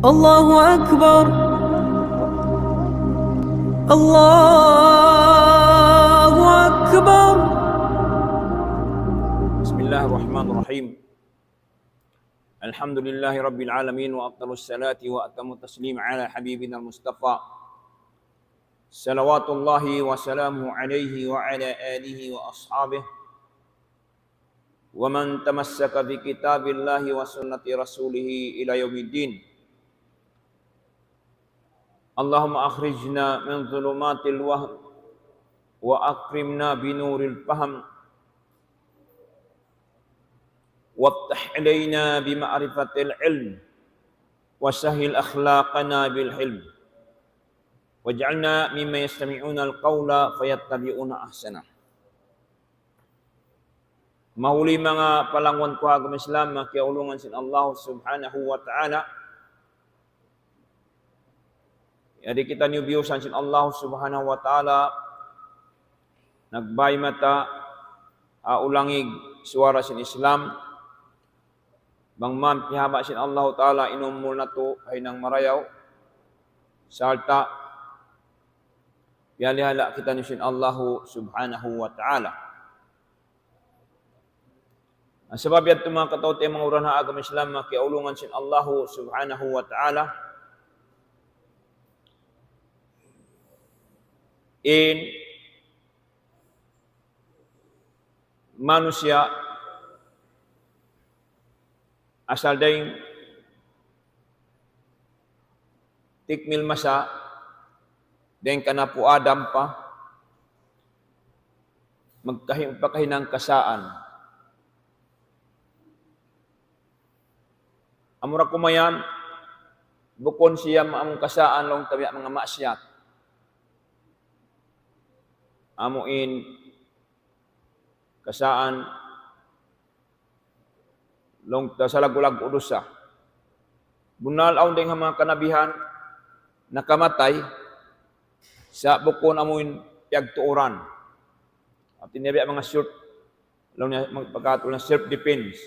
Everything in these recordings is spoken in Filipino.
الله أكبر الله أكبر. بسم الله الرحمن الرحيم. الحمد لله رب العالمين وأفضل الصلاة وأتم التسليم على حبيبنا المصطفى صلوات الله وسلامه عليه وعلى آله وأصحابه ومن تمسك بكتاب الله وسنة رسوله إلى يوم الدين. اللهم أخرجنا من ظلمات الوهم وأكرمنا بنور الفهم وافتح علينا بمعرفة العلم وسهل أخلاقنا بالحلم واجعلنا ممن يستمعون القول فيتبعون أحسنه. Mahuli mga palangwan ko agama Islam makiaulungan sin Allah subhanahu wa ta'ala. Jadi kita niubiusan sin Allah subhanahu wa ta'ala nagbay mata ulangig suara sin Islam bang man pihaba sin Allah ta'ala inumul na to ay nang marayaw salta yalihala kita ni sin Allah subhanahu wa ta'ala. Sebab yan mga kataute mga uran na agama Islam makiaulungan sin Allah subhanahu wa ta'ala in manusia asal daing tikmil masa daing kanapu Adam pa magpakahinang kasaan. Amura kumayan, bukon siya maamong kasaan long tabi mga masyat. Amuin kasaan long sa lagulag udusa. Bunal aw ding mga kanabihan nakamatay sa bukon amuin piyagtuoran. At tinabi mga short long magpagkatol na self defense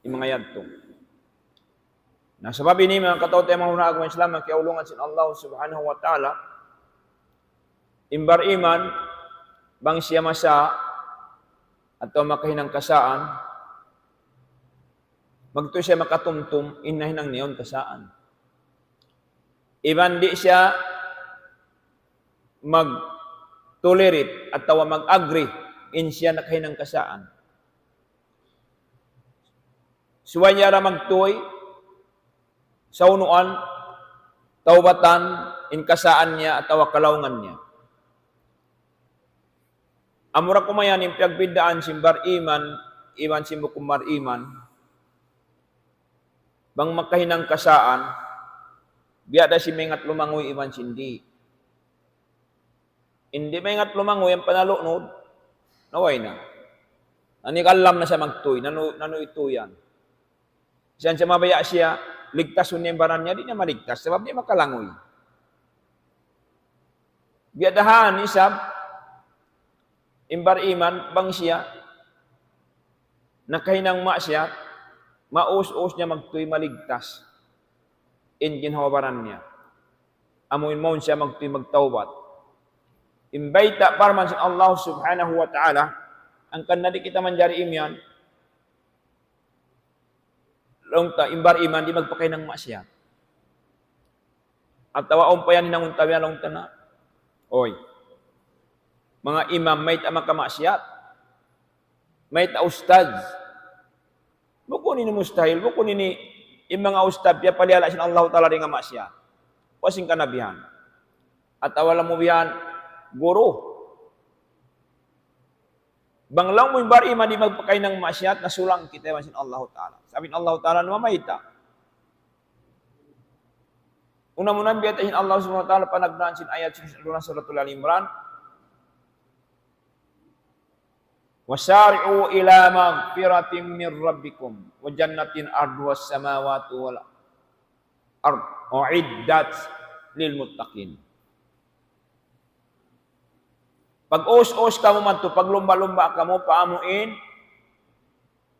yung mga yadto. Nah, sebab ini mga kataute mga una agama Islam makiaulungan sin Allah subhanahu wa ta'ala imbar iman bang siya masa atau makahinang kasaan magto siya makatumtum inahinang niyon kasaan. Iban di siya mag-tolerate atau mag-agree in siya nakahinang kasaan. Suwanya ra magtuoy sa unuan, taubatan, inkasaan niya at kalawungan niya. Amura kumayan yung piyagpindaan simbar iman simbukumar iman, bang makahinang kasaan, biyada si mengat lumangoy iman sindi. Hindi mengat lumangoy ang panalunod, naway na. Nanikalam na siya magtuy, nanu ito yan. Siyan siya mabaya siya, ligtas yung baran niya, di niya maligtas, sebab di makalangoy. Biadahan isab, imbar iman, bang siya, nakahinang masyat, maus-us niya magtuy maligtas, in ginhawabaran niya. Amuin mo siya magtuy magtawbat. Imbayta parman sa Allah subhanahu wa ta'ala, ang kanadi kita manjari imyan, long ta imbar iman di magpakay ng masyat. At tawaon pa yan ng untawi long tana. Oy. Mga imam may ta makamasyat. May ta ustad. Buko ni mustahil, buko ni mga ustad ya paliala sin Allah taala ring masyat. Wasing kanabihan. At awala mo biyan guru. Banglang mo imbar iman di magpakay ng masyat na sulang kita masin Allah Ta'ala. Sabihin Allah Ta'ala na mamayta. Una-muna biyatahin Allah subhanahu wa ta'ala panagnaan sin ayat sin suratul Al-Imran. Wasari'u ila magfiratin min rabbikum wa jannatin arduwas samawati wal ard uiddat lil muttaqin. Pag os-os ka mo man to, pag lumba-lumba ka mo, paamuin,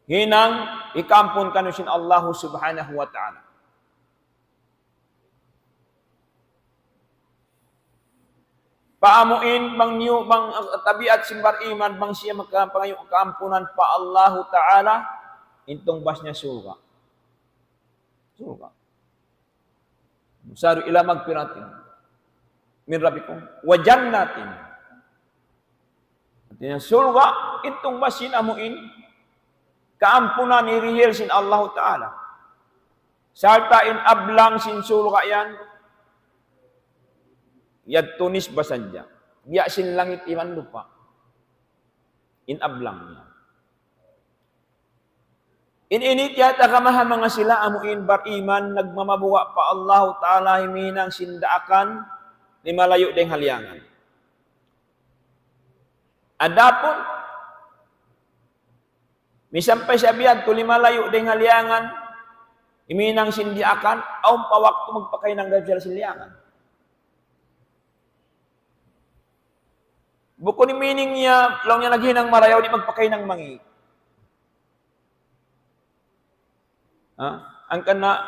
hinang ikampon kanusin Allah subhanahu wa ta'ala. paamuin bang niyo bang tabiat simbar iman bang siya magkapangayo kaampunan pa Allahu Ta'ala intong bas niya surga. Surga. Saru ila magpiratin min rabbikum wa jannatin. Artinya surga intong bas sinamuin kaampunan ni rihil sin Allahu Ta'ala. Sarta in ablang sin surga yan yad tunis basanja. Biya sin langit iman lupa. In ablang niya. In init yata kamaha mga sila amuin bar iman nagmamabuwa pa Allah Ta'ala himinang sindaakan ni malayo deng haliangan. Adapun misampay sabihan tuli malayo deng haliangan himinang sindiakan aum pa waktu magpakay ng gabsal siliangan. Buko ni meaning niya, lang niya naghinang marayaw, di magpakay ng mangi. Ang kana,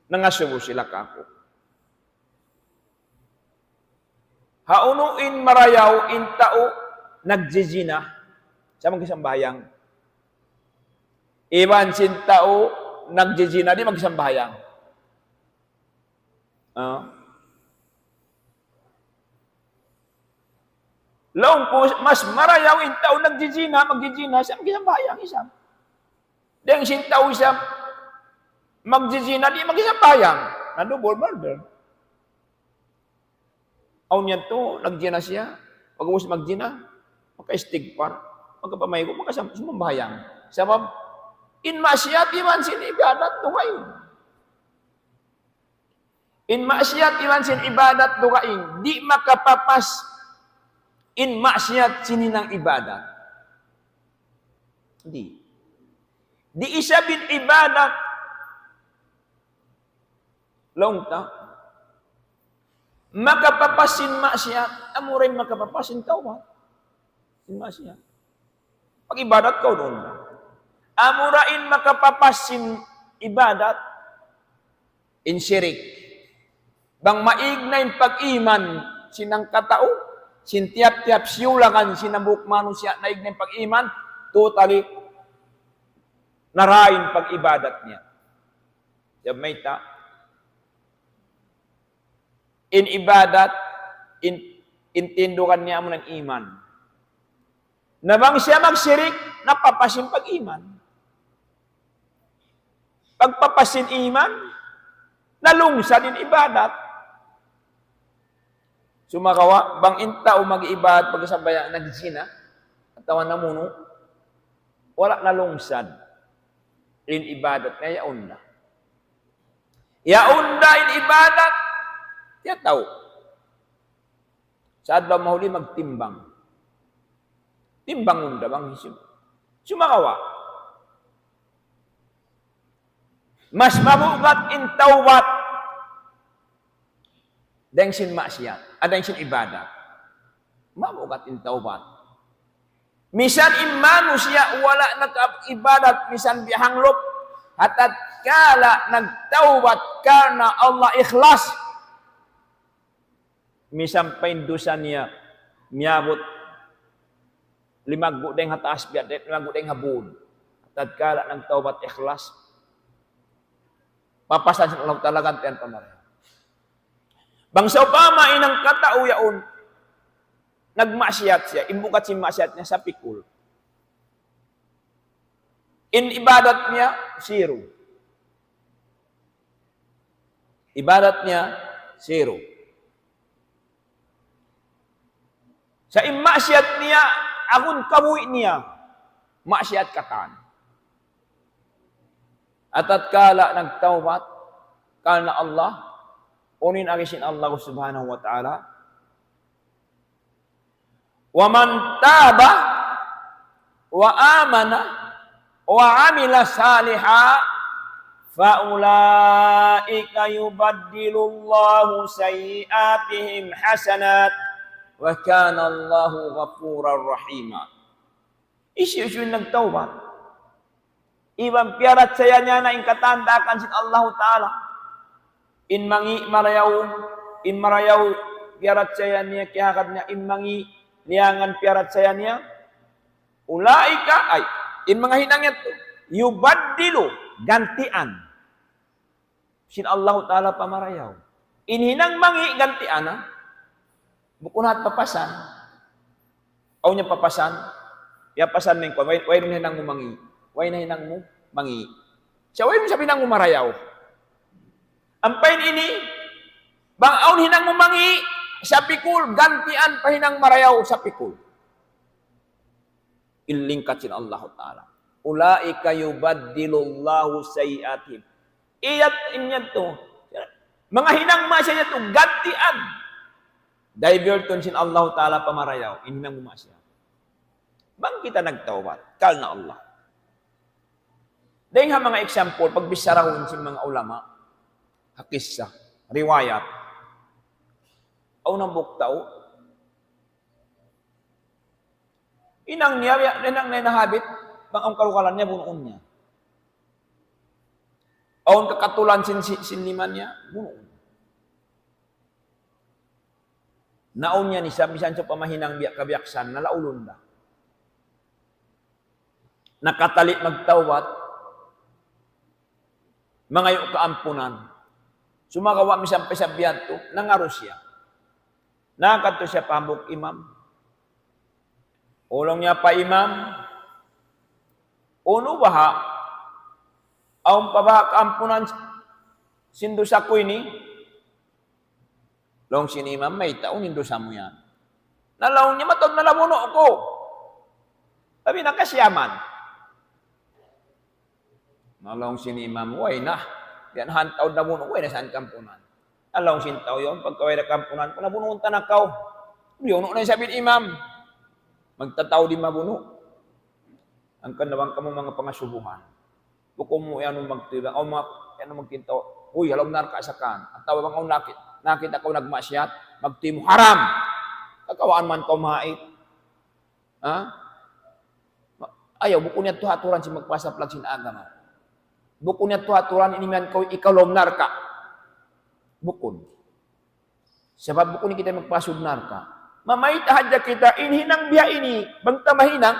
nangasubo sila kako. Haunuin marayaw, in tao, nagjijina, sa mga sambayang. Iban sin tao, nagjijina, di magsambayang. Long po, mas marayawin tao nagjijina, magjijina, siya magsambayang isang. Deng sin tao isang, magjijina, di magsambayang. Na double murder. Aw niyan to, nagjina siya. Pag-uwas magjina, maka-istigpar, magkapamay ko, magkasambayang. Sabab, in masyat iman sin ibadat dukain. In masyat iman sin ibadat dukain. Di makapapas in masyat sininang ibadat. Di. Di isa bin ibadat. Longta. Makapapasin masyat. Amuray makapapasin tawad. In masyat. Pag ibadat ka doon na. Amurain makapapasin ibadat in syirik. Bang maignay pag-iman sinang katao, sintiap-tiap siyulangan sinabuk manusia na ignay pag-iman, totally narain pag-ibadat niya. Yamayta. In ibadat, intindukan niya mo ng iman. Nabang siya magsirik, napapasin pag-iman. Pagpapasin iman, nalungsa din ibadat. Sumakawa, bang inta o mag-ibadat pagkasabayan nagsina, at tawan na muno, wala nalungsad. In ibadat na yaunda. Yaunda in ibadat, yataw. Sa adlaw mahuli magtimbang. Timbang unda bang isip. Sumakawa. Mas mabugat in tawbat dahil sin masyat, dahil sin ibadat. Mabugat in tawbat. Misan imanu siya wala nag-ibadat, misan bihanglop, hatat kala nagtawbat karena Allah ikhlas. Misan paindusan niya, miyabot, limagbo dahil hataas biya, limagbo dahil habun. Hatat kala nagtawbat ikhlas. Papasan sa Allah talagang tiyan pamarin. Bangsa upama inang katao yaon, nagmasyat siya, imbukat si masyat niya sa pikul. In ibadat niya, zero. Ibadat niya, zero. Sa imasyat niya, akun kamuy niya, masyat katan. At tatkala nagtawbat kana Allah, unin agisin Allah subhanahu wa ta'ala, wa man taba wa amana wa amila saliha fa ulaika yubaddilullahu sayiatihim hasanat wa kana Allahu ghafurar rahima. Isu-isu nagtawbat. Ibang piarat saya niya na ingkatandakan sin Allah Ta'ala. In mangi marayaw, piarat saya niya, kihakat niya, imangi liangan piarat saya niya, ulaika ay, mga hinang ito, yubaddilu, gantian. Sin Allah Ta'ala pamarayaw. Inhinang mangi gantian, ha? Bukunat papasan. Aw niya papasan, ya pasan mo ko, way rin hinang mo mangi. Way na hinang mo mangi. Siya way mo sabi nang umarayaw. Ampain ini, bang aun hinang mo mangi, sa pikul, gantian pahinang marayaw sa pikul. Ilingkat sin Allah Ta'ala. Ulaika yubaddilullahu sayiatim. Iyat inyan to. Mga hinang masya niya to, gantian. Diverton sin Allah Ta'ala pamarayaw. Inhinang umasya. Bang kita nagtawad? Kal na Allah. Dahil nga mga example, pagbisarahon sin mga ulama, hakisa, riwayat, aw nang buktaw, inang niya, inang nahabit, bang ang kalukalan niya, bunuon niya. Aw ang kakatulan sin liman niya, bunuon. Naon niya ni sabisan sa pamahinang biyak kabiyaksan, nalaulon da. Nakatali magtawat, mga yung kaampunan. Sumagawa mi sampai sa biyanto, nangaro siya. Nakato siya pambok imam. Ulong niya pa imam. Uno baha, ang pabaha kaampunan, sindo sa ko ini, long sinimam, may taon, hindusa mo yan. Nalaon niya, matod na lamuno ko. Sabi na kasyaman. Nalaong sinimam, way na. Yan, hantaw na muno, way na saan kampunan. Nalaong sintaw yun, pagkaway na kampunan, kung nabunuon tanakaw. Yun, na sabi ni imam. Magtataw di mabuno. Ang kanawang kamo mga pangasubuhan. Bukom mo yan magtira, o mga, yan magkintaw, uy, halong narka sa kan. At tawag ang nakit. Nakita ko nagmasyat, magtimo haram. Kakawaan man ko mahait. Ha? Ayaw, buko niya tuhaturan si magpasaplag sin agama. Buko niya tuhaturan iniman ko ikalom narka. Bukon. Sebab buko ni kita magpasud narka. Mamait hadya kita, inhinang biya ini, bang tamahinang,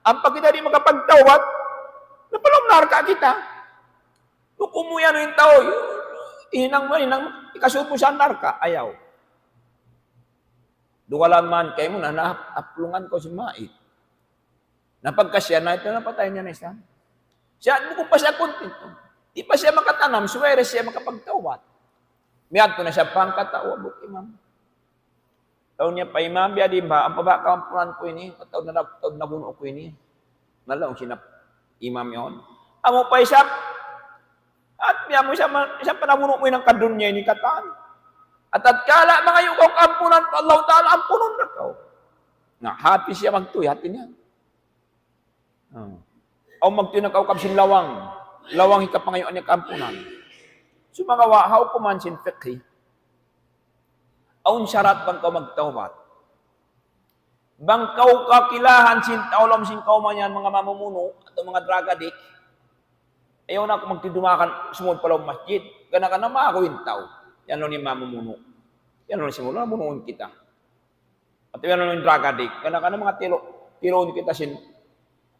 ang pag kita di makapagtawad, napalom narka kita. Buko mo yan yung tao, inang ikasupo sa narka, ayaw. Duwalan man kayo mo na naaplungan ko si Mait. Napagkasya na ito, napatay niya na isa. Siya, kung pa siya kontento, di pa siya makatanam, suwere siya makapagtawad. Miyad ko na siya pangkatawa, buk imam. Taon niya pa imam, biya di ba, ang pabakampunan ko ini, taon na buno ko ini. Nalaong sinap imam yon. Amo pa isap, at biya mo siya panabuno mo ng kadunya ni kataan. At kala mga yung kampunan pa Allah Ta'ala, ampunon na ka. Nga, hati siya magtuy, hati niya. O magtuy na kaukab sin lawang. Lawang hikapangayon niya kampunan. So mga wahaw kuman sin fiqhi. Aun syarat bang kau magtawbat. Bang kau kakilahan sin taulom sin kaumanyan mga mamumuno atau mga drug addict. Ayaw na ako magtidumakan sumod palaw masjid. Gana ka na makakawin tao. Yan lang ni mamumuno. Yan lang simula, bunuon kita. At yan lang yung drug addict. Gana ka na mga tiroon kita sin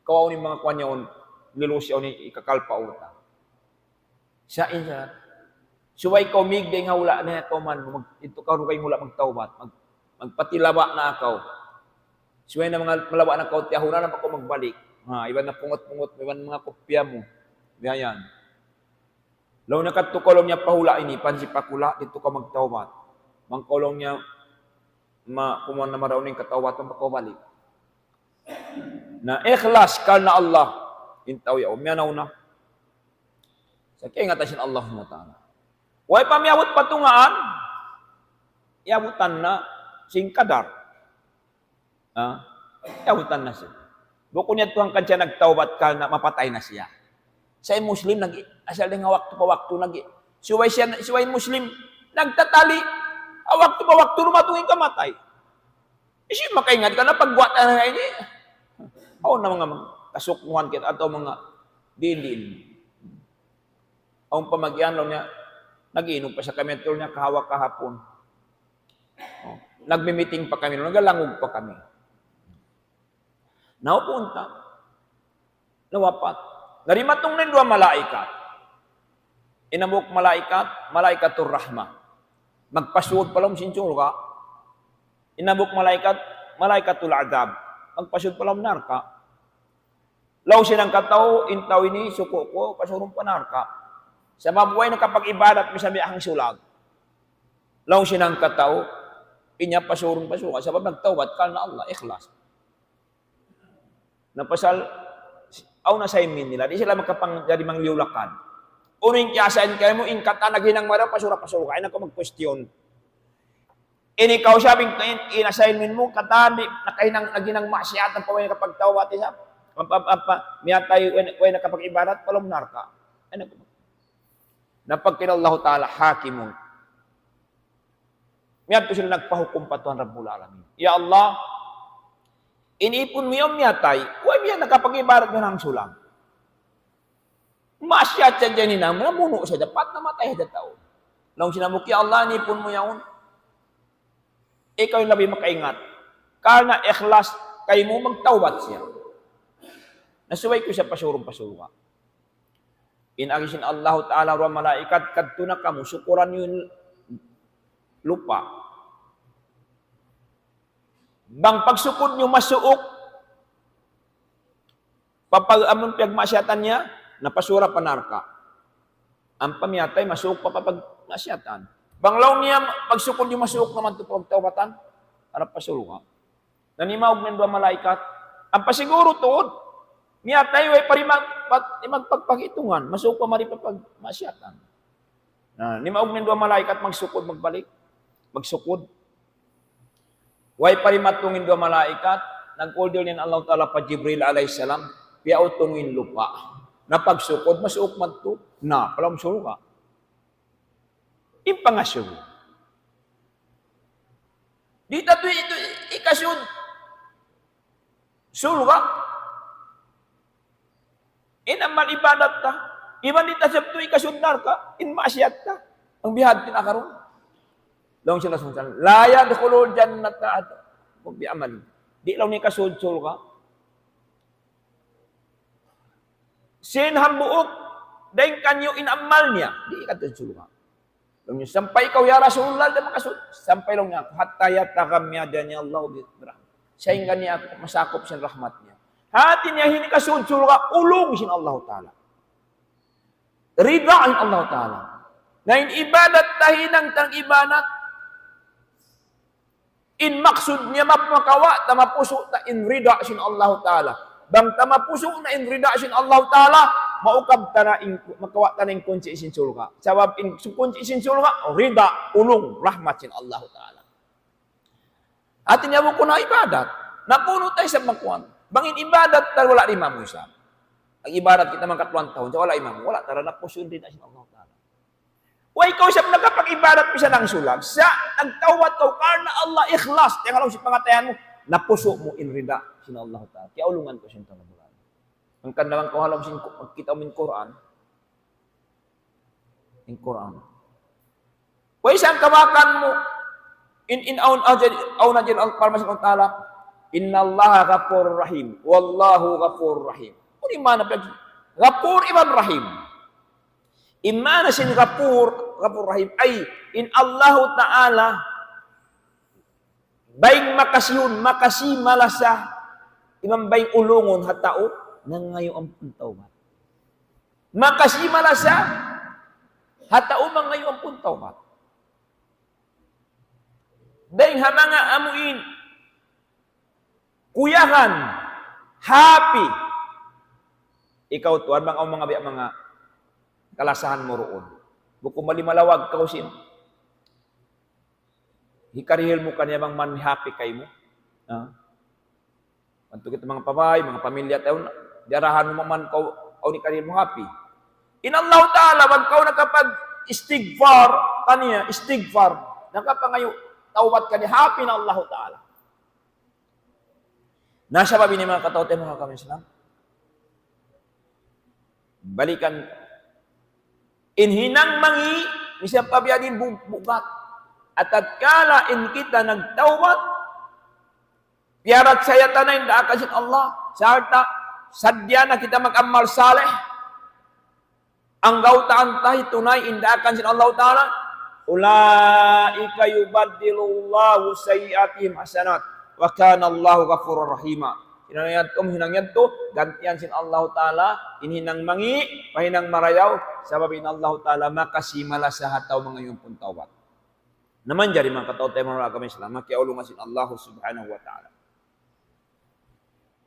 kawaw ni mga kwanyaon, nilusyaw ni ikakalpa uta. Sa insa, suway ko migdeng hawla na ito man, ito ka rin mula magtawbat, magpatilaba na akaw. Suway na mga malawa na kaw, tiyahuna na pa ko magbalik. Iban na pungot-pungot, iban mga kopya mo. Yan. Law nakatukolong niya pahula ini, pansipakula, dito ka magtawbat. Mangkolong niya, kumuha na marauning katawbat, magpakabalik. Na ikhlas kal na Allah, intaw yaw, miyanaw na. Sa kaya nga tasin Allah mo ta'ala. Huwag pa miyabot patungaan, yabutan na singkadar. Yabutan na siya. Buko niya tuwang kanya nagtawbat ka na mapatay na siya. Sa Muslim, asal nga waktu pa waktu, siway Muslim, nagtatali, waktu pa waktu, lumatungin ka matay. Kasi makaingat ka na pagwata na ini, na mga kasukuhan kita, atau mga din. Ang pamagyan niya, nag-iinom pa sa kamentol niya kahawak kahapon. Oh, nagmi-meeting pa kami, nagalangog pa kami. Naupunta, nawapat. Narimatong ng dua malaikat. Inamok malaikat, malaikatur rahmah. Magpasuod pa lang sinchuro ka. Inamok malaikat, malaikatul adab. Magpasuod pa lang narka. Law sinang kataw, intaw ini, suko ko, pasurong panarka. Sa mabuhay na kapag ibadat, may sabi ang sulag. Law sinang kataw, inya pasurong pasuka. Sabab nagtawad, kal na Allah, ikhlas. Napasal, aw na sa imin nila, di sila magkapang jadi mangliulakan. Uning kiyasan kayo mo, ingkata naginang mara, pasura-pasura, ay nako mag-question. Inikaw sabing in-assignment mo, kata naginang masyatan pa, way kapag tawat isa, miyatay, way nakapag ibarat, palom narka. Ay nako. Napagkin Allah Ta'ala, hakimun. Miyato sila nagpahukum pa Tuhan Rabbul Alamin. Ya Allah, inipon mo yung miyatay, huwag yan nakapag-ibarat mo ng sulang. Masyat siya dyan ninang, namuno siya, dapat namatay sa tao. Nung sinamuk, ya Allah, inipon mo yun. Ikaw yung labi makaingat. Karena ikhlas, kayo mo magtawat siya. Nasuway ko siya pasurong-pasura. Inagisin Allah Ta'ala ruang malaikat, kadto na kamu, sukuran yung lupa. Bang pagsukod nyo masuok, among piyagmasyatan niya, napasura panarka. Ang pamiyatay, masuok pa pagmasyatan. Bang law niya, pagsukod nyo masuok naman ito pagtawatan, harap pasura. Nanimawag ng dua malaikat, ang pasiguro tuod, miyatay, way magpagpagitungan, masuok pa maripapagmasyatan. Nimawag ng dua malaikat, magsukod, magbalik, magsukod. Way parimatungin dua malaikat, nag-order niyan Allah Ta'ala pa Jibril alayhisalam, piautungin lupa. Napagsukod, masuok man to, na, palam suruka. Impangasyon. Di tato ito, ikasyon. Suruka. Inamal ibadat ta. Iman di tasap to, ikasyon narka, inmasyat ta. Ang bihad tinakaroon. Long sila sunsan, laya dukulul jannata ato. Kung biamal. Di lang ni kasudsul ka. Sin hambuok, dahil kanyo inamal niya. Di kasudsul ka. Long niya, sampay ikaw ya Rasulullah, da makasud. Sampay lang niya, hatayat takamyada niya Allah. Siya yung kanya masakop siya rahmat niya. Hati niya hindi kasudsul ka, ulong sin Allah Ta'ala. Ridaan Allah Ta'ala. Na ibadat tahinang tang ibadat, in maksud niya mapakawa, tamapuso ta in rida sin Allah Ta'ala. Bang tamapuso na in rida sin Allah Ta'ala, maukab ta na makawa ta na in kunci isin sulka. Sabab in kunci isin sulka, rida, ulong, rahmat sin Allah Ta'ala. Atin niya mo ko na ibadat. Napuno tayo sa magkuhan. Bangin ibadat, tal wala imam mo isa. Ang ibadat kita mga katluan taon, wala imam. Wala, tara na puso din na sin Allah Ta'ala. O ikaw siya nakapag-ibadat mo siya ng sulag, sa nagtawad ka, karna Allah ikhlas, tiyang alam si pangatayan mo, napuso mo in rida, sina Allah Ta'ala. Kaya ulungan ko siya ito na bulan. Ang kandalang ko halam siya, magkita mo in Quran, o isang kawakan mo, in auna dyan ang parmas ng Ta'ala, inna Allah ghafur rahim, wallahu ghafur rahim. Kung imana, ghafur iman rahim. Imana sin Ghafur Rahim ay in Allah Ta'ala bayng makasihun, makasimalasa imam bayng ulungon hatao nang ngayon ang puntawat. Makasimalasa hatao mang ngayon ang puntawat. Dahil hamanga amuin kuyahan happy ikaw tuan bang ang mga kalasahan mo roon. Buko malimalawag ka usin. Hikarihil mo kanya bang man happy kay mo. Anto kita mga pabay, mga pamilya tayo, diarahan mo man ka o ni karihil mo happy. In Allah Ta'ala, wag ka nakapag-istighfar kaniya, istighfar, nakapangayo, tawbat kaniya, happy na Allah Ta'ala. Nasa babi ni mga katawte mga kami Islam. Balikan inhinang mangi, misya pabiyadin bugat. At tatkala in kita nagtawbat, piarat saya tanay da akan sin Allah, sarta sadya na kita mag-amal saleh, ang gautaan tayo tunay inda akan sin Allah Ta'ala, ulaika yubaddilullahu sayiatihim hasanat, wa kana Allahu ghafurur rahima. Hinang to, gantian sin Allah Ta'ala, inhinang mangi, pahinang marayaw, sababin Allah Ta'ala, makasimala sa hataw mga iyong puntawat. Naman jari mga kataw tayo mga kami Islam, makiaulungan sin Allah Subhanahu wa Ta'ala.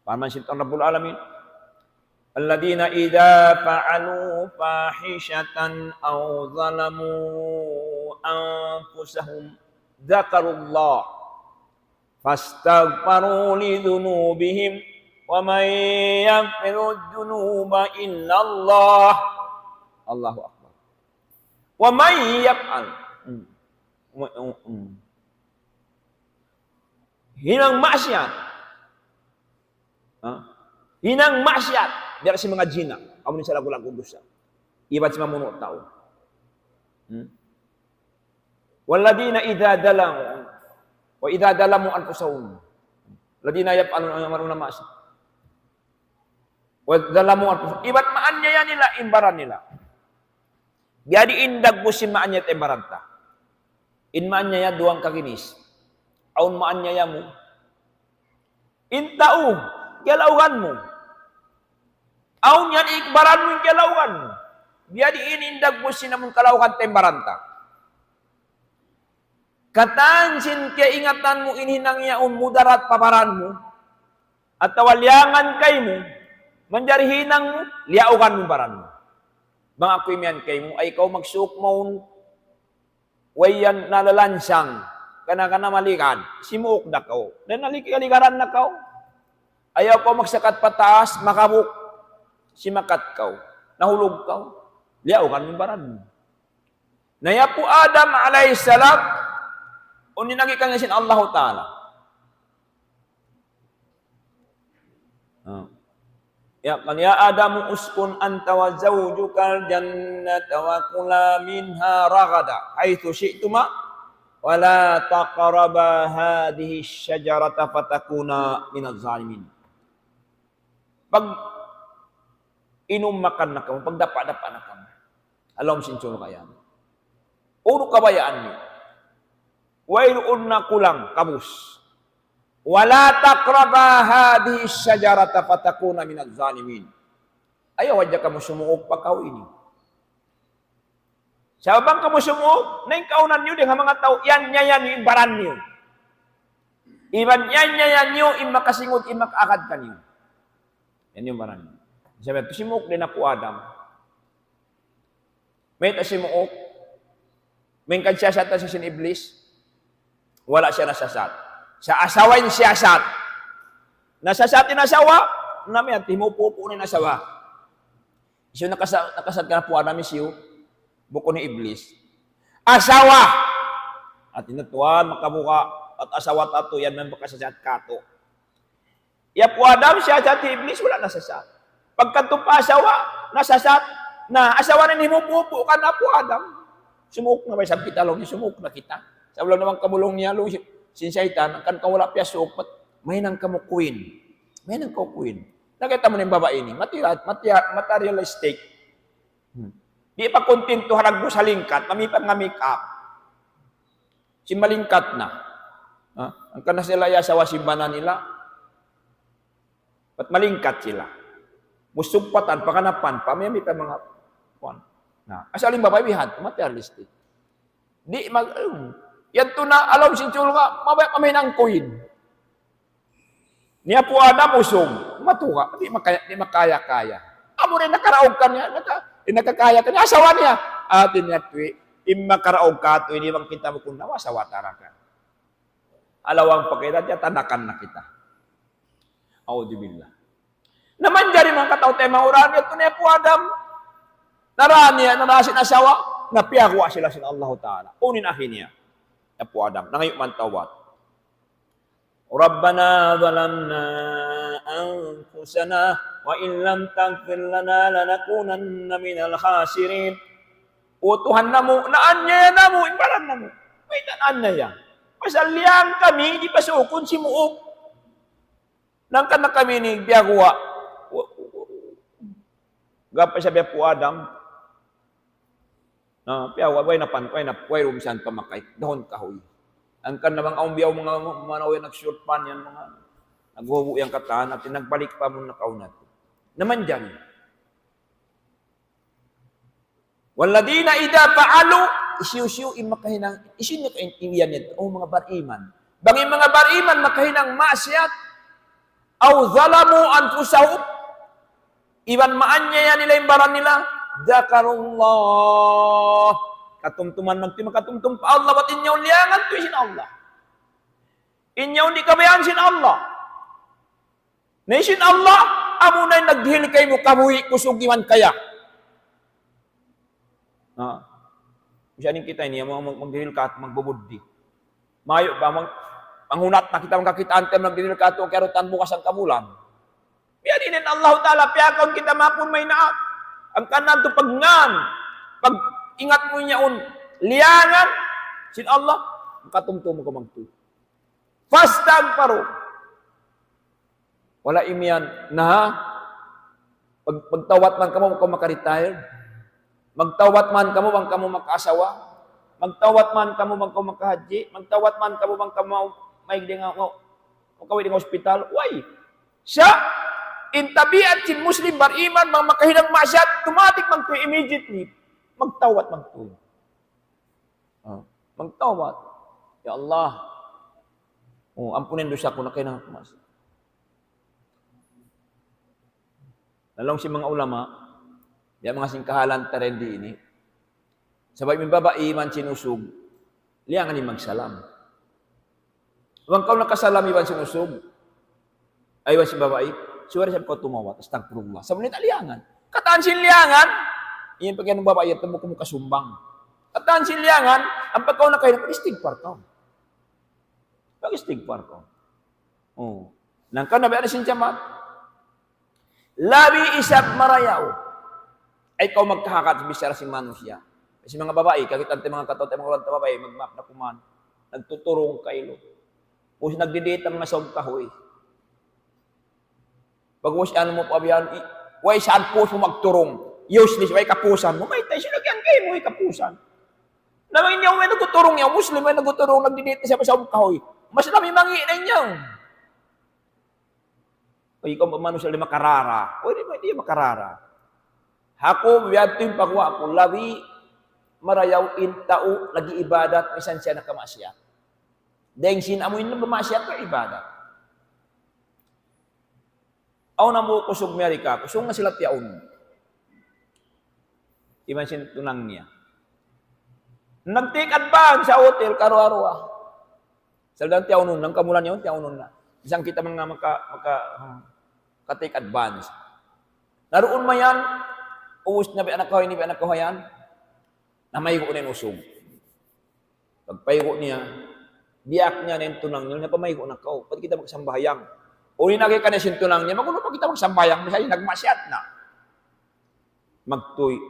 Paman sin Rabbul Alamin, alladina idza fa'alu fahishatan aw zalamu anfusahum dzakarullah fastaghfaru li dzunubihim wa may yaghfiru dzunuba illa Allah. Allahu akbar. Wa may yaf'al hinang maksiat. Hinang maksiat dari si mga jina. Amun sa lagu-lagu dosa. Ibat si mamuno tao. Walladina idza dalamu wa idza dalamu anfusahum. Ladina yaf'aluna maruna maksiat. Wa dalamu anfusahum. Ibat maanya ya nila imbaran nila. Jadi indag musim maanya imbaran ta. In maanya ya duang kaginis. Aun maanya ya mu. Intau galaugan mo. Aun yan ikbaran mo yung galaugan mo. Biya di inindag mo sinamong kalaugan tembaranta. Katansin kaya ingatan mo inhinang yaon mudarat paparan mo. At tawalyangan kay mo. Manjari hinang mo, liaugan mo baran mo. Mga kuimian kay mo, ay ikaw magsuk mo wayan nalalansang. Kana malikan, simuok na kao. Dan nalikaligaran na kao. Ayaw ko magsakat pataas, makabuk. Simakat kao. Nahulog kao. Liaw kan mimbaran mo. Naya po Adam alayhisalam, uninagi kang sin Allah Ta'ala. Ya Adam uskun anta wa zawjukal jannata wa kula minha ragada. Haithu syi'tuma wala taqraba hadhihi syajarata fatakuna minaz zalimin. Pag inom makan na kamu, pag dapa-dapa na kamu, alam sincholo kaya. Uno kabayaan niyo. Wailuun na kulang, kabus. Wala taqraba hadhihi syajarata fatakuna minaz zalimin. Ayaw wadya kamu sumuok pakaw ini. Sabang kamu sumuok, na yung kaunan niyo, dengan mga tao, yan yung baran niyo. Iban yan niyo, imakasingod, imakakad ka niyo. Yan yung baran niyo. Sabi, ito sumuok din ako Adam. May ito sumuok, may kansiyasat na siya sin Iblis, wala siya nasasat. Sa asawa yung siyasat. Nasasat yung asawa, namin at timupupo na yung asawa. Siya nakasat ka na po Adam siyo, buko ni Iblis. Asawa! At inatuan, makabuka, at asawa tato, yan man makasasat kato. Ya po Adam, siya sa Iblis, wala nasasat. Pagkanto pa asawa, nasasat, na asawa na himupupo ka na po Adam. Sumuk na may sabi kita, sumuk na kita. Sa ulang naman kamulong niya, sinsaytan, kan kawala piya supat, may nang kamukuin. May nang kamukuin. Nakita mo na yung babae ni, materialistic. Di pa kontento harag mo sa lingkat, mamipang nga make-up. Si malingkat na. Ang kanasilaya sa wasimbanan nila, pat malingkat sila. Musugpatan, pakanapan, mamipang mga kuwan. Asaling babae, bihan, materialistic. Di yan to na, alam sinchul ka, mabaya kami ng kuin. Niya po Adam usog, matuka, di makaya-kaya. Amo rin nakaraog ka niya, nakakaya ka niya, asawa niya. Atin niya tuwi, makaraog ka tuwi, di bang kita mo kung nawa, asawa tarakan. Alawang pakita niya, tanakan na kita. Audibillah. Naman dyan mga katao tayo mga urani, ito niya po Adam. Narasin asawa, napiyagwa sila sin Allah Ta'ala. Unin ahin niya. Apo Adam, nangayok man tawat. Rabbana zalamna anfusana wa in lam taghfir lana lanakunanna minal khasirin. O Tuhan namo, naanya na mo, imbaran na mo. May tanan na yan. Pasalyang kami, di pasukon si Muok. Nang ka na kami ni Biagwa. Gapa siya biya po Adam. Piyawa, way rumisan pamakay. Dahon kahoy. Ang kan namang aumbiyaw mga manaw yung nag-short pan yan, mga naghuhu yung kataan at nagbalik pa mo na kaunat. Naman dyan. Waladina ida paalu, isyu makahinang, isin nyo kaintiwiyan nito, mga bariman. Bangin mga bariman, makahinang masyat, aw zalamu anfusahum, iban maan niya yan nila yung baran nila, Zakarullah. Katumtuman magtimakatungtum pa Allah, ba't inyaw liyangan to isin Allah. Inyaw di kabayaan sin Allah. Na isin Allah, amo na yung naghil kayo mo, kabuhi kusugiman kaya. Misalnya kita ini, magdihil ka at magbubuddi. Mayo ba, manghunat na kita, magkakitaan tayo, magdihil ka at karutan bukas ang kabulan. Biyaninin Allah Ta'ala, piyakaon kita mapun may naat. Ang kanan to pagngan, pag ingat mo niya liangan, sin Allah, katumtum mo kamangtu. Fastag paro. Wala imian na, pagtawat man kamo, kung makaretire, magtawat man kamo, bang kamo makasawa, magtawat man kamo, bang kamo makahaji, magtawat man kamo, bang kamo maigdi nga, makawid ng hospital, why? Siya, intabiat sin Muslim bariman, mga makahinang masyat, tumatik magtuloy immediately, magtawat magtuloy. Magtawat. Ya Allah, ampunin dosa ko na kayo ng kumas. Lalong si mga ulama, yung mga singkahalan tarendi ini, sabay may babae man sinusog, liyangan ni magsalam. Huwag kau nakasalam iban sinusog, aywan si babae, suwari siya ko tumawat, astagfirullah. Sa munit aliyangan. Kataan sinliyangan, iyan pag yan ng babae, tamo ko kasumbang. Kataan sinliyangan, ang pagkaw na kayo, pag-istigpar ka. Pag-istigpar ka. Nang ka nabi, ano sinjamat? Labi isap marayaw. Ay ikaw magkahakat, bisara si manusia. Kasi mga babae, kakitante mga katot, mga ulanta babae, magmap na kuman, nagtuturong kailo. O nagdidate ang mga kahoy. Pag mo siya mo pabiyan, way saan po mo magturong, useless, way kapusan mo, may tayo sinagyan kayo mo, way kapusan. Naman niya, may nagtuturong niya, Muslim, may nagtuturong, nagdidate siya sa kahoy. Mas nami mangi na niya. O ikaw mamano sila makarara. O hindi makarara. Hako, biyad ito yung pagwa ko, labi, marayaw, intao, nag-iibadat, misan siya nakamasya. Dahil sinamoy na bumasya ka ibadat. Aw na mo kusog Amerika, kusog na sila tiyaon. Iman sin tunang niya. Nag-take advance sa hotel, karo-arwa. Saladang tiyaon nun, nang kamulan yun, tiyaon nun na. Isang kita mga take advance. Naroon mo yan, uus na ba anak ko, hindi ba anak ko yan, na mahigo na yung usog. Pagpahigo niya, biyak niya na yung tunang niya, na pamahigo na ko, pati kita magsambahayang. O ninagay ka na sintunang niya, magulo pa kita magsambayang, masaya nagmasyat na. Magtuy.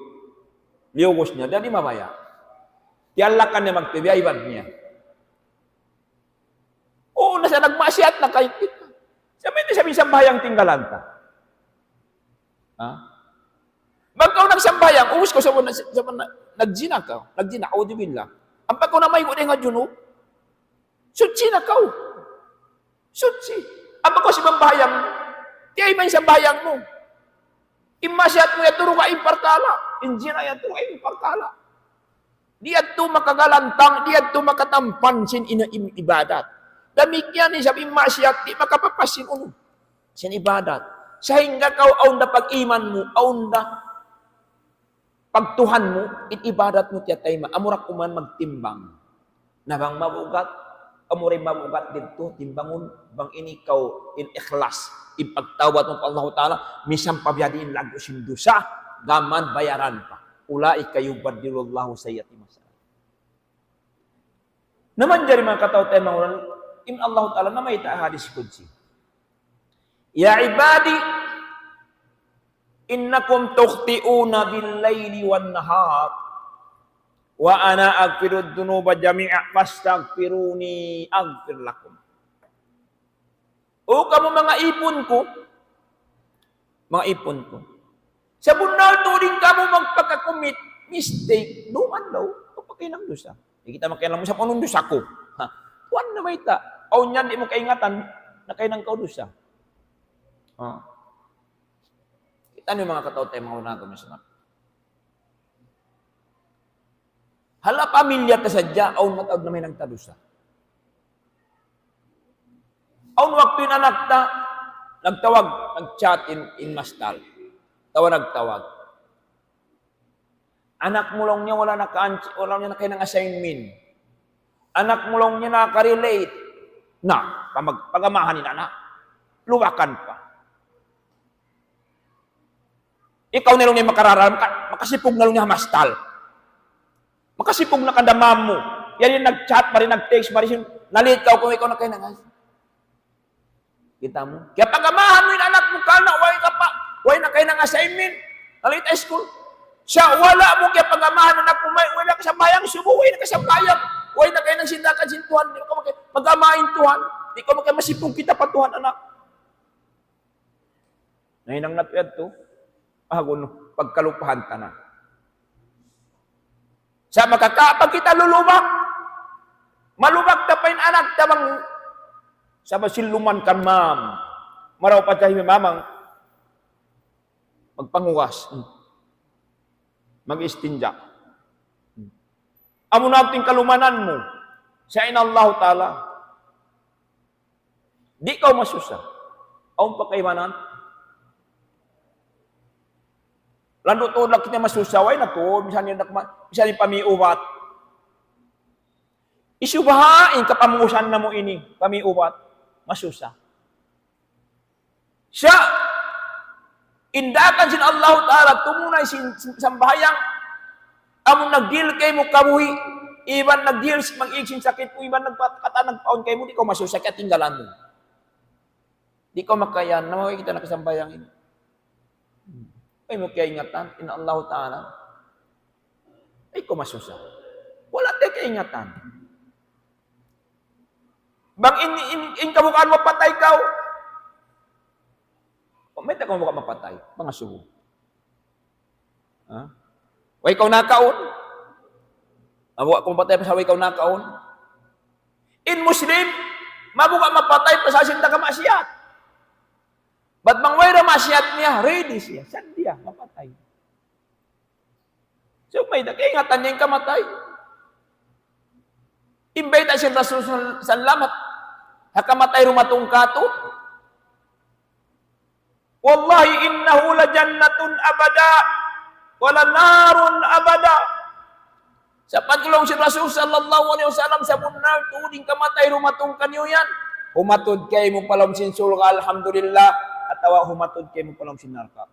Liugos niya, dali mamaya. Tiyalakan niya magtuy, biyayban niya. Oo, nasa nagmasyat na kahit kita. Sabi sambayang tinggalanta. Bagkaw nagsambayang, uus ko sa nagjina ka, nagjina, audibillah. Ang pagkaw na may nga dyan, sutsi na ka. Sutsi. Ang pagkaw si mambayang, di ay man sa bayang mo. Imasyat mo yaturo ka impartala. Injina yaturo ka impartala. Di ato makagalantang, di ato makatampan sin ibadat. Damikyan ni sabi imasyat, di makapapasin uno. Sin ibadat. Sa hingga ka aunda pag-iman mo, aunda pagtuhan mo, ibadat mo tiyatay ma. Amurak kuman magtimbang. Nabang mabugat, amuray mabugat dito, timbangon, bang inikaw in ikhlas, ipagtawad mo pa Allah Ta'ala, misang pabiyadiin lago sindusa, gaman bayaran pa. Ulai kayo badilullahu sayyati masalah. Naman jari mga kataw tayo mga ulan, in Allah Ta'ala na may hadis kudsi. Ya ibadi, innakum tukhti'una bil-layli wan-nahar Wa ana aghfirud dzunuba jami'a fastaghfiruni aghfir lakum. O kamu mga ipon ko, sa bunal turing kamu magpakakumit mistake, duman daw, papakilang dosa. Di kita makialam mo sa panong dosa ko. Ha? Tuwan na may ta. O niyan, di mo kaingatan, na kayo ng kaudusa. Kita niyo mga katao tayo, mga unaga mo sa hala pamilya ta sadya, aun matawad na may nagtadusa. Aun waktu yung anak ta, nagtawag, nag-chat in mastal. Nagtawag. Anak mo lang niya, wala niya na kayo ng assignment. Anak mo lang niya nakarelate. Na, pagamahan ni anak. Luwakan pa. Ikaw na lang niya makararam, makasipog na lang niya mastal. Makasipog na kadamam mo. Yan yung nag-chat, mari nag-text, mari nalitaw kung ikaw na kayo ng kita mo. Kaya pagamahan mo yung anak mo, kana, way na kayo ng assignment. Nalita school. Siya, wala mo kaya pagamahan anak mo, way na kasambayang subo, way na kasambayang. Way na kayo ng sindakan sintuhan. Di ko mag-amahin Tuhan. Di ko masipog kita pa Tuhan, anak. Nahinang natuyad to. Pagkalupahan ta na. Sa makakapag kita lulubak, malubak ta pa yung anak, tabang sa masiluman kan ma'am. Maraw pa tayo mamang magpanguwas. Mag-istinja. Amo natin kalumanan mo sa inallahu ta'ala. Di ka masusa. Aun pa kaimanan. Lando to lang kita masusaway na to, misan yung pamiubat. Isubahain kapamusan na mo ini, pamiubat, masusa. Siya, indakan sin Allah Ta'ala, tumunay sambahayang, among nag-deal kay mo kamuhi, iban nag-deal, mag-igsin sakit mo, iban nagpaon kay mo, di ko masusa, kaya tinggalan mo. Di ko makayan, namaway kita nakasambayang ini. Ay mo kaya ingatan, ina Allah Ta'ala. Ay ko masusa. Wala tayo kaya ingatan. Bang in kamukaan mapatay ka, may ta kamukaan mapatay, mga suho. Ha? Way ikaw nakaon. Mabuka kung mapatay pa sa way ikaw nakaon. In Muslim, mabuka mapatay pa sa sinta ka masyat. Ba't mangwayra masyat niya, ready siya. Saan dia? Mapatay. So, may ingatan niya yung kamatay. Imbay tayo siya Rasul Salamat. Hakamatay rumatong kato. Wallahi innahu la jannatun abada. Wala narun abada. Sa pagkulong si Rasul Sallallahu Alaihi Wasallam sa bunar, tuuding kamatay rumatong kanyo yan. Humatod kayo mo palam sinsul ka, alhamdulillah. At tawa humatod kayo mo palang sinarka.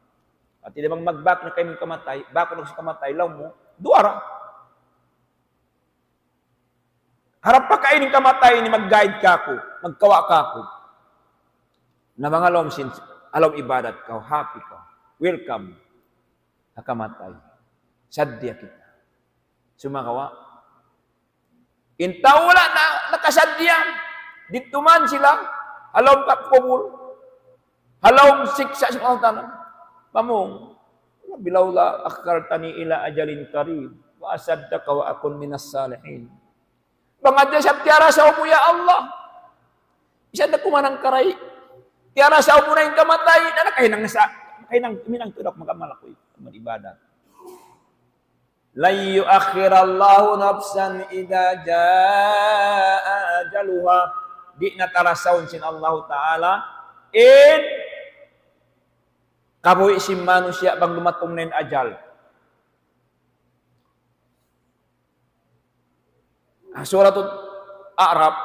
At hindi bang mag-back na kayo mong kamatay, back na sa kamatay, law mo, duwara. Harap pa kayo ng kamatay ni mag-guide ka ko, magkawa ka ko. Na mga lomsin, alam ibadat ka, happy ka, welcome, na kamatay. Sadya kita. Sumakawa. Intaw wala na nakasadya. Dito man sila, alam ka kumul. Halawang siksa sa mga tanong. Pamong, bilawla akartani ila ajalin karib. Wa asaddaka wa akun minas salihin. Bangadya sa tiara sa upo ya Allah. Isa na kumanang karay. Tiara sa upo na yung kamatay. Na kayo nang minang tudak magamalakoy. Mag-ibadat. La yuakhirallahu nafsan idha jaa ajaluha. Di natarasaon sin Allah Ta'ala. Kabuhi si manusia bang lumatong na yung ajal. Suratul A'raf,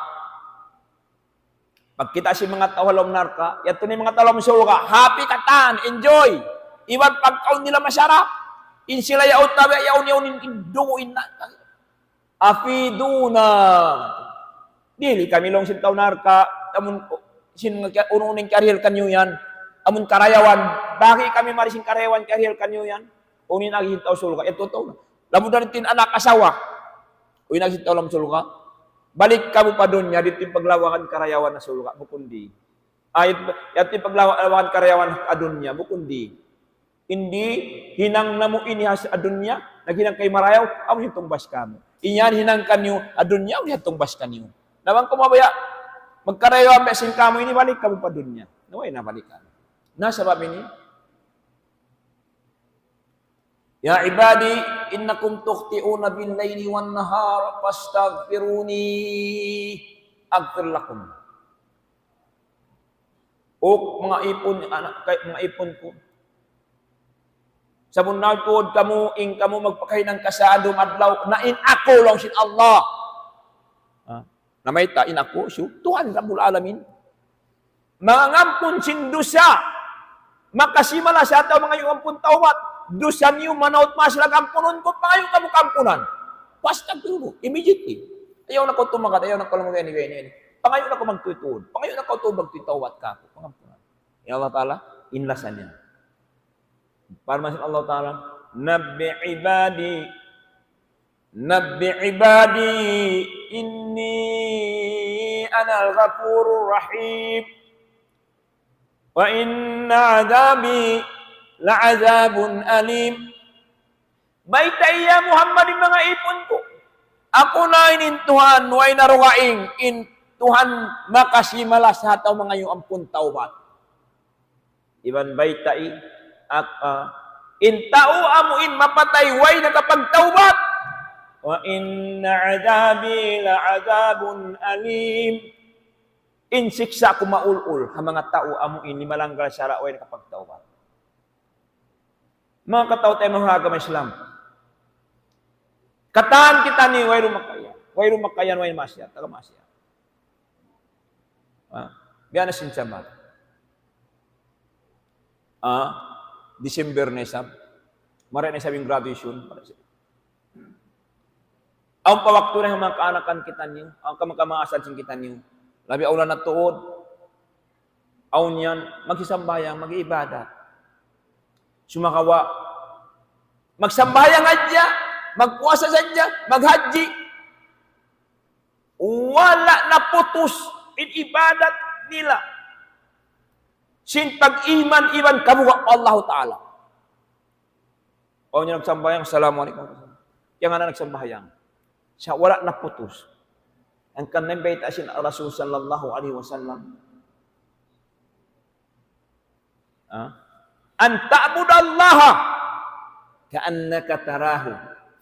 pag kita si mga tawalom narka, yato ni mga tawalom surga, happy katan, enjoy. Iwan pagkaon nila masarap. In sila yaon tabi, yaon induin na. Afiduna. Dili kami long sintaw narka, tamun ununing karir kanyo yan. Amun karayawan, bagi kami marisin karayawan karir kanyo yan. Unin agihin tao sulga. Ito to. Lamu dari tin anak asawa. Uy, nagsitaw sulka. Balik ka mo pa doon niya, dito yung paglawakan karayawan na sulka, bukundi. At yung paglawakan karayawan adun niya, bukundi. Hindi, hinang na mo inihas adun niya, naghinang kay marayaw, ang tumbas ka mo. Inyan, hinang kanyo, adun niya, ang tumbas kanyo. Nawang kumabaya, magkarayawan, mesin ka mo, inibalik ka mo pa doon niya. Naway, nabalikan. Nasa babi ni, Ya ibadi, innakum tukhti'una bil-laili wan-nahar fastaghfiruni aghfir lakum. O mga ipon ko. Sa bunal tuod kamu ing kamu magpakahinang kasadum adlaw na in ako lang sin Allah. Na may tain ako, Tuhan Rabbul Alamin. Mga ngampun sin dusa, makasimala sa ataw mga yung ampun tawat. Dosa niyo manaut masalag ampunon ko, pangayon ka mo kampunan. Pastag tulo, immediately. Ayaw na ko tumagat, ayaw na ko lang anyway. Pangayon na ko magtutuod. Pangayon na ko tuwag magtutawat ka ako. Pangampunan. Ya Allah Ta'ala, inlasan niya. Para masya Allah Ta'ala, Nabbi ibadi, inni anal ghafurur rahim. Wa inna adabi la'azabun alim. Baitaya Muhammad yung mga ipon ko. Ako na inin Tuhan, way narugaing, in Tuhan makasimala sa hataw mga yung ampun tawbat. Iban baitai, in tao amuin mapatay, way nakapagtawbat. Wa inna adabi la'azabun alim. In siksa ko maulul, ha mga tao amuin, ni malanggal syara, way nakapagtawbat. Mga katao tayo mga agama Islam. Kataan kita ni Wayro Makayan. Wayro Makayan, Wayro Masya. Taga Masya. Biyan na sinsabat. December na isab. Maray na isabing graduation. Ang pawakto na mga kaanakan kita niyo. Ang kamakamasad sin kita niyo. Labi aulan na tuod. Aun yan. Magsisambayang, mag-iibadat. Sumakawa, magsambayang adya, magpuasa sadya, maghaji. Wala na putus in ibadat nila. Sin pag-iman iban kabuha Allah Ta'ala. O niya nagsambayang, Assalamualaikum. Kaya nga na nagsambayang. Siya wala na putus. Ang kanang baita sin Rasul sallallahu alaihi wasallam. An ta'budallaha ka'annaka tarahu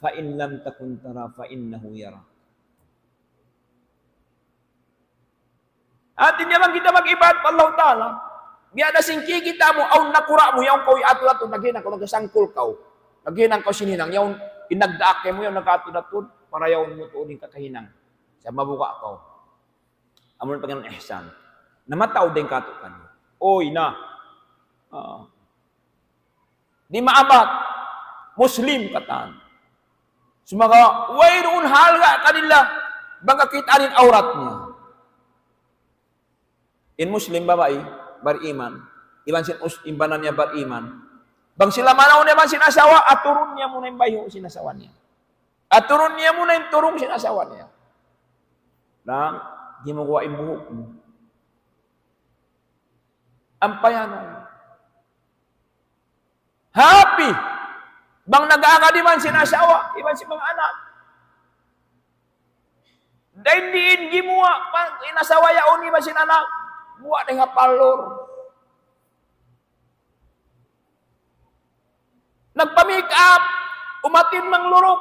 fa in lam takun tara fa innahu yara. Atin niya bang kita mag-ibad pa Allah Ta'ala. Biya na singki kita mo, aw nakura mo, yaw ko'y ato-ato, naghinang ko, nagasangkul ka. Naghinang ko sininang, yaw inagdaake mo, yaw nagkatod-atod, para yaw mo tuunin kakahinang. Sa mabuka ka. Amon pa ganun ihsan. Namataw din kato ka niyo. Oy na. Di maabat, Muslim katan. Sumaga, wayroon halga kanila, baka kitanin aurat niya. In Muslim babae, bariman, iban sin imbanan niya bariman. Bang sila manaw niya man sinasawa, aturun niya muna yung bayo sinasawa niya. Aturun niya muna yung turong sinasawa niya. Lang, di mo kuha yung buhok mo. Ampayanan. Happy. Bang nag-aakadiman sinasawa, iban si mga anak. Dahil diin gimuha, pang inasawa yaon iban si anak, buwa na nga palor. Nagpa-make up, umatin mang lurok.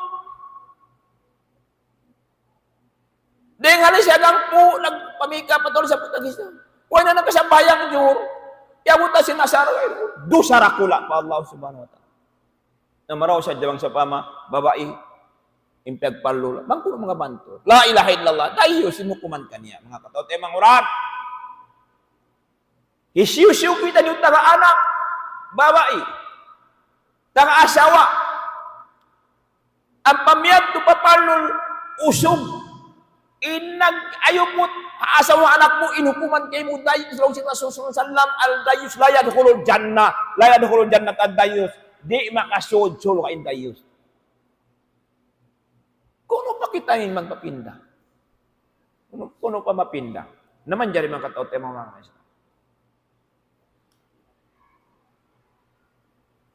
Dahil halis siya lang po, nagpa-make up patol sa putagisa. Huwag na nagkasambayang jur. Yabuta sinasaro, dusarakula pa Allah subhanahu wa ta'ala. Namaraw siya jawang sa pama, babae, impyag palula. Bangko mga banto. La ilaha illallah. Dahiyo, simukuman ka niya. Mga katote, mga urat. Hisiyo-siyo kita niyo taga-anak, babae, taga-asawa. Ang pamiyag to papalul, usog. Inag-ayupot, asawa anak mo, inukuman kayo mo, dayos lang si Rasul sallam, al-dayos, layad hulul jannah, layad hulul jannah, al-dayos, di makasod, solo kain dayos. Kung pa bakit tayo magpapinda? Kuno pa mapinda. Naman dyan mga kataot tayo mga mga.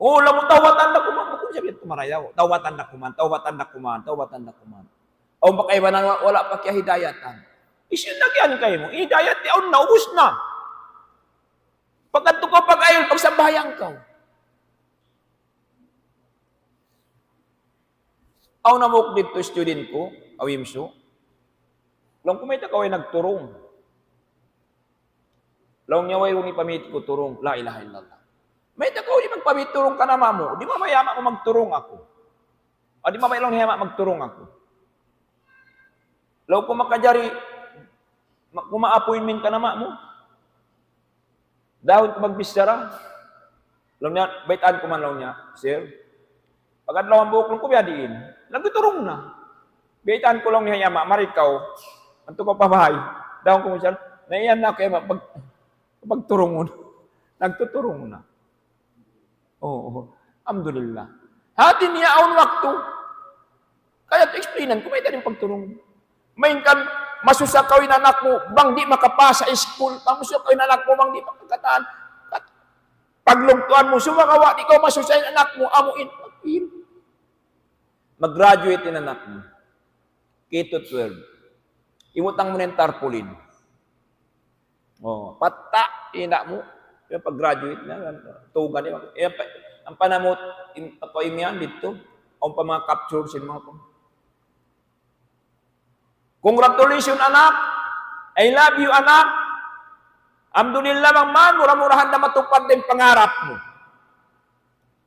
Oh, lamu tawatan na kuman. Kung sabi ito marayaw. Tawatan na kuman. O baka iba na wala pa kaya hidayatan. Isinagyan kayo mo. Hidayat di na ubus na. Pagkanto ka pag-ayol, pagsambayang ka. Aw na mo dito student ko, awimso. Lang kumita ka ay nagturong. Lang niya way ni pamit ko turong. La ilaha illallah. May takaw di magpabiturong ka na mo. Di mamayama mo magturong ako. O di mamayama lang magturong ako. Law ko makajari, kung ma-appointment ka na mo. Dahon ko magbisara. Law niya, baitan ko man law niya, sir. Pag adlaw ang buhok lang ko biyadiin. Nagturong na. Baitan ko lang niya yama, marikaw. Anto ko pabahay. Dahon ko siya, naiyan na kaya pagturong mo. Nagtuturong na. Oo. Alhamdulillah. Hatin niya aun waktu. Kaya explainan ko, may tayo pagturong. May kan, masusakawin anak mo, bang di makapasa school, masusakawin anak mo, bang di makakataan. Paglugtuan mo, sumakawa, di ko masusayin anak mo, amuin. Mag-graduate in anak mo. K-12. Iwutang mo na yung tarpaulin. Oh, pata, ina mo. Yung pag-graduate na, tugan niya. Ang panamot, yan dito, ang pa mga capture sin mga kong. Congratulations, anak. I love you, anak. Alhamdulillah, man, murah-murahan na matupad din pangarap mo.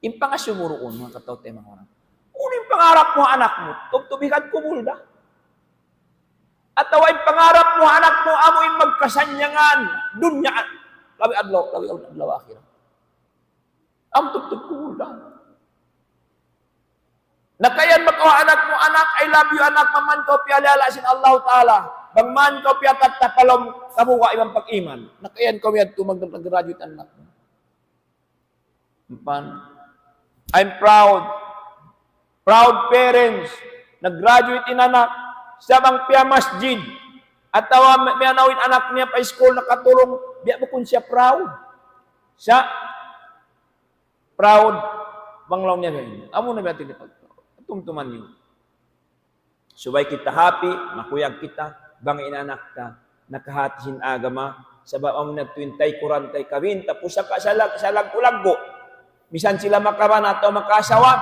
Yung pangasumuroon, mga kataw tayo mga orang. Kung yung pangarap mo, anak mo, tubtubikan ko mulda. At tawa yung pangarap mo, anak mo, amoin magkasanyangan, dunya, lawi adlaw, akhirah. Am tubtub ko mulda. Nakayan makawa anak mo, anak, I love you, anak, maman ko, piyalala sin Allah Ta'ala. Bangman ko, piyatat tapalom, kamuha ibang pag-iman. Nakayan ko, miyad tumag nag-graduate anak mo. I'm proud. Proud parents. Nag-graduate in anak. Sa bang piya masjid. At tawa, may anawin anak niya pa school, nakatulong. Biya mo kung siya proud. Siya, proud. Banglaw niya ganyan. Amo na ba ito tumtuman niyo. Subay kita happy, makuyag kita, bang inanak ka, nakahatisin agama, sabab mo nagtuintay, kurantay kawin, tapos sa lag-ulaggo. Bisan sila makaban ato makasawa,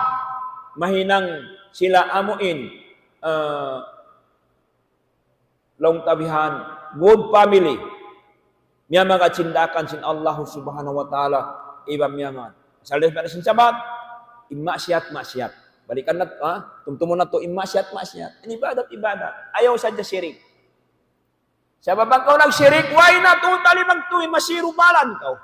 mahinang sila amuin, long tabihan, good family. Miya mga tsindakan sin Allah subhanahu wa ta'ala, iba miya mga. Salis pa na sin sabat, maksiat. Balikan na, tumtumo na to, maksiat. Ibadat. Ayaw sadya sirik. Sa babang kau nag-sirik, why na totally magtuwi, masiru balan kau.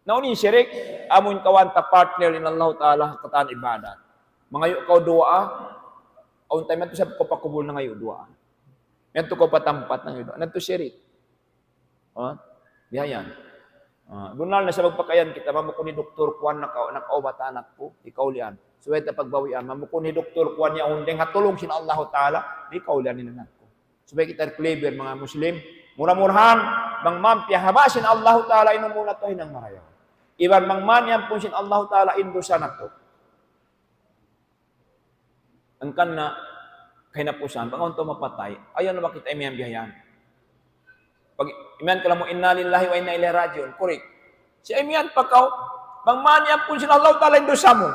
Naunin sirik, amun kawanta partner in Allah Ta'ala, kataan ibadat. Mangayo kau doa, aun tayo man to sabi ko pakubul na ngayon doa. Yan to ko patampat na ngayon doa. Nanto sirik. Bihayan. Bunal na sa magpakayan kita, mamukun ni Dr. Juan nakaubat anak ko, ikaw lian. Suweta pagbawian, mamukun ni Dr. Juan niya undeng hatulong sin Allah Ta'ala, ikaw lian ni anak ko. Subay kita clever mga Muslim, murah-murahan, bang mampya habasin Allah Ta'ala ino muna to hinang marayaw. Iban mang manyan po sin Allah Ta'ala indusa na to. Ang kan na kinapusan, bangon to mapatay, ayaw na bakit ay miyang bihayan. Pag imian ka lang mo, inna lillahi wa inna ilaihi rajiun, kurik. Si imian pagkaw, bang manyan po sin Allah Ta'ala indusa mo.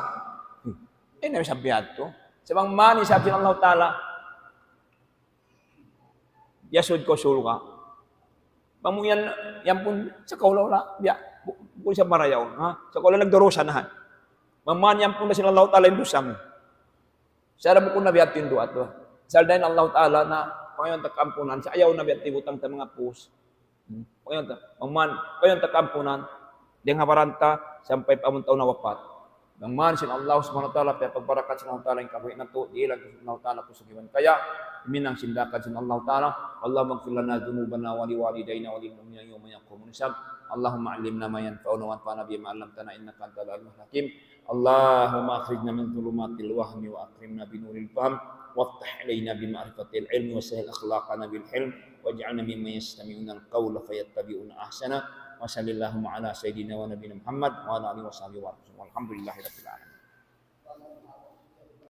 Na sabihan to. Sa bang mani sabi sin Allah Ta'ala, yasud ko sul ka. Pamuyan yan pun sa kaulaw la biya pun sa marayaw sa kaulaw nagdurusa na. Maman yan pun na sila Allah Ta'ala indusa mo. Sa mo kun nabiat tin duat to. Saldain Allah Ta'ala na payon ta kampunan sa ayaw na biat tibutang ta mga pus. Payon ta maman payon ta kampunan ding habaranta sampai pamuntaw na wapat. Bang man sin Allah Subhanahu wa Ta'ala pa pagbarakat sin Allah Ta'ala ing kabuhi na to di lang sin Allah Ta'ala kusugiman. Kaya minang sindakan sin Allah Ta'ala, Allah maghfir lana dzunubana wa liwalidayna wa lil mu'minina yawma yaqumun hisab. Allahumma 'allimna ma yanfa'una wanfa'na bima 'allamtana innaka antal alimul hakim. Allahumma akhrijna min dhulumatil wahmi wa akrimna binuril fahm waftah alaina bima'rifatil ilmi wa sahil akhlaqana bil hilm waj'alna mimman yastami'una al-qawla fayattabi'una ahsana wa sallallahu ala sayyidina wa nabiyina Muhammad wa ala alihi wa sahbihi wa sallam. Walhamdulillahirabbil alamin.